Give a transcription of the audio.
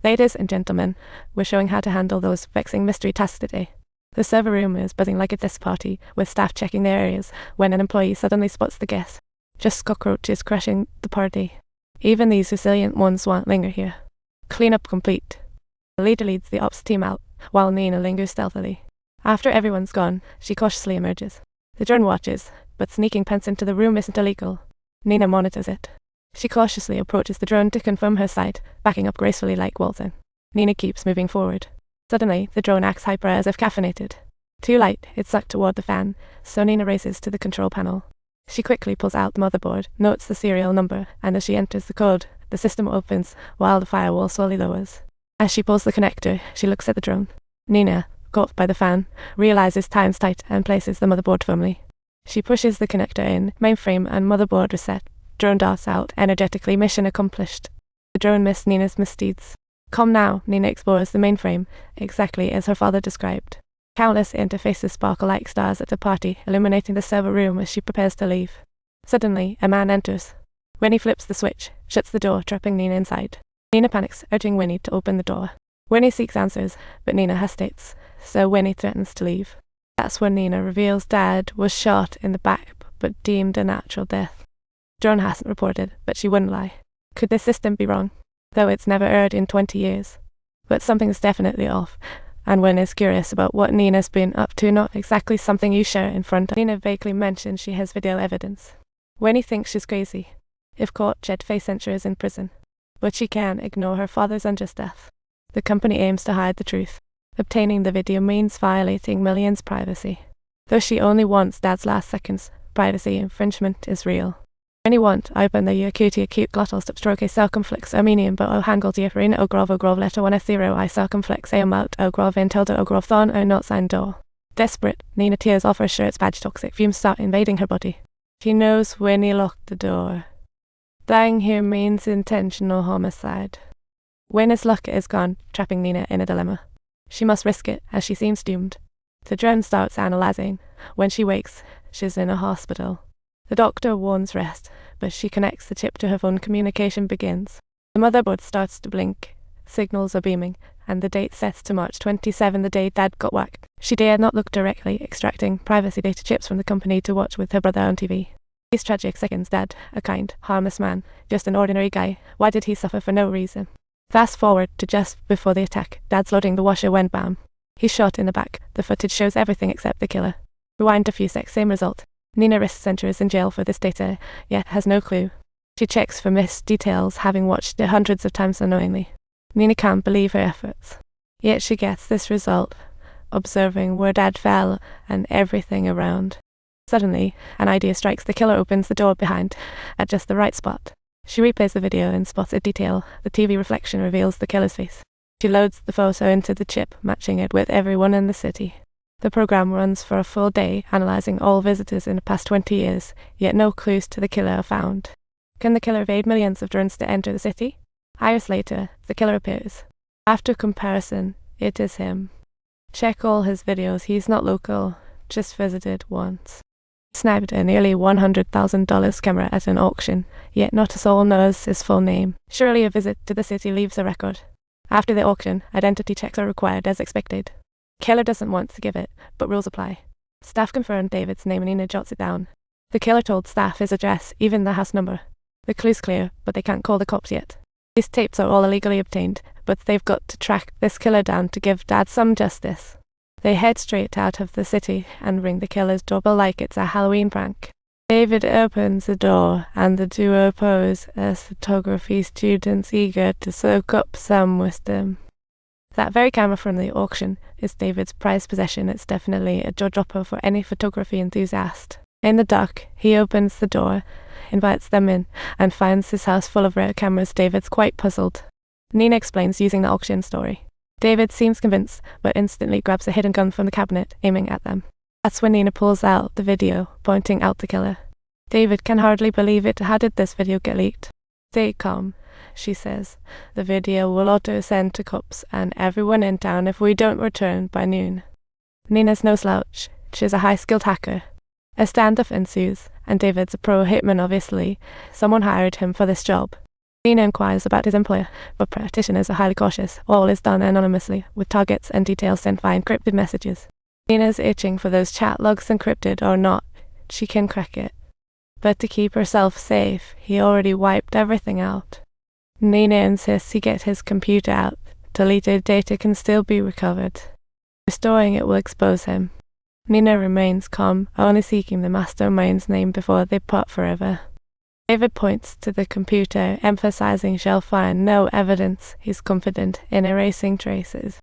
Ladies and gentlemen, we're showing how to handle those vexing mystery tasks today. The server room is buzzing like a desk party, with staff checking their areas, when an employee suddenly spots the guest. Just cockroaches crashing the party. Even these resilient ones won't linger here. Cleanup complete. The leader leads the ops team out, while Nina lingers stealthily. After everyone's gone, she cautiously emerges. The drone watches, but sneaking pence into the room isn't illegal. Nina monitors it. She cautiously approaches the drone to confirm her sight, backing up gracefully like Walton. Nina keeps moving forward. Suddenly, the drone acts hyper as if caffeinated. Too light, it's sucked toward the fan, so Nina races to the control panel. She quickly pulls out the motherboard, notes the serial number, and as she enters the code, the system opens while the firewall slowly lowers. As she pulls the connector, she looks at the drone. Nina, caught by the fan, realizes time's tight and places the motherboard firmly. She pushes the connector in, mainframe and motherboard reset. Drone darts out, energetically, mission accomplished. The drone missed Nina's misdeeds. Come now, Nina explores the mainframe, exactly as her father described. Countless interfaces sparkle like stars at the party, illuminating the server room as she prepares to leave. Suddenly, a man enters. Winnie flips the switch, shuts the door, trapping Nina inside. Nina panics, urging Winnie to open the door. Winnie seeks answers, but Nina hesitates, so Winnie threatens to leave. That's when Nina reveals Dad was shot in the back, but deemed a natural death. Drone hasn't reported, but she wouldn't lie. Could this system be wrong? Though it's never erred in 20 years. But something's definitely off, and Wynne is curious about what Nina's been up to, not exactly something you share in front of. Nina vaguely mentions she has video evidence. Winnie thinks she's crazy. If caught, she'd face centuries in prison. But she can't ignore her father's unjust death. The company aims to hide the truth. Obtaining the video means violating millions' privacy. Though she only wants Dad's last seconds, privacy infringement is real. Anyone open the Yakuti acute glottal substroke circumflex armenian but o hangul diaphrine o grov letter 1 0 I circumflex a amount o grov in tilde o grov thon o not sign door. Desperate, Nina tears off her shirt's badge. Toxic fumes start invading her body. She knows Winnie locked the door. Dying here means intentional homicide. Winnie's luck is gone, trapping Nina in a dilemma. She must risk it, as she seems doomed. The drone starts analyzing. When she wakes, she's in a hospital. The doctor warns rest, but she connects the chip to her phone. Communication begins. The motherboard starts to blink. Signals are beaming, and the date sets to March 27, the day Dad got whacked. She dared not look directly, extracting privacy data chips from the company to watch with her brother on TV. These tragic seconds. Dad, a kind, harmless man, just an ordinary guy. Why did he suffer for no reason? Fast forward to just before the attack. Dad's loading the washer when bam. He's shot in the back. The footage shows everything except the killer. Rewind a few seconds, same result. Nina risks centuries in jail for this data, yet has no clue. She checks for missed details, having watched it hundreds of times unknowingly. Nina can't believe her efforts. Yet she gets this result, observing where Dad fell and everything around. Suddenly, an idea strikes. The killer opens the door behind, at just the right spot. She replays the video and spots a detail. The TV reflection reveals the killer's face. She loads the photo into the chip, matching it with everyone in the city. The program runs for a full day, analyzing all visitors in the past 20 years, yet no clues to the killer are found. Can the killer evade millions of drones to enter the city? Hours later, the killer appears. After comparison, it is him. Check all his videos. He's not local, just visited once. Snagged a nearly $100,000 camera at an auction, yet not a soul knows his full name. Surely a visit to the city leaves a record. After the auction, identity checks are required as expected. Killer doesn't want to give it, but rules apply. Staff confirmed David's name and Nina jots it down. The killer told staff his address, even the house number. The clue's clear, but they can't call the cops yet. These tapes are all illegally obtained, but they've got to track this killer down to give Dad some justice. They head straight out of the city and ring the killer's doorbell like it's a Halloween prank. David opens the door, and the duo pose as photography students eager to soak up some wisdom. That very camera from the auction is David's prized possession. It's definitely a jaw-dropper for any photography enthusiast. In the dark, he opens the door, invites them in, and finds his house full of rare cameras. David's quite puzzled. Nina explains using the auction story. David seems convinced, but instantly grabs a hidden gun from the cabinet, aiming at them. That's when Nina pulls out the video, pointing out the killer. David can hardly believe it. How did this video get leaked? Stay calm, she says. The video will auto-send to cops and everyone in town if we don't return by noon. Nina's no slouch. She's a high-skilled hacker. A standoff ensues, and David's a pro hitman obviously. Someone hired him for this job. Nina inquires about his employer, but practitioners are highly cautious. All is done anonymously, with targets and details sent via encrypted messages. Nina's itching for those chat logs encrypted or not. She can crack it. But to keep herself safe, he already wiped everything out. Nina insists he get his computer out. Deleted data can still be recovered. Restoring it will expose him. Nina remains calm, only seeking the mastermind's name before they part forever. David points to the computer, emphasizing she'll find no evidence. He's confident in erasing traces.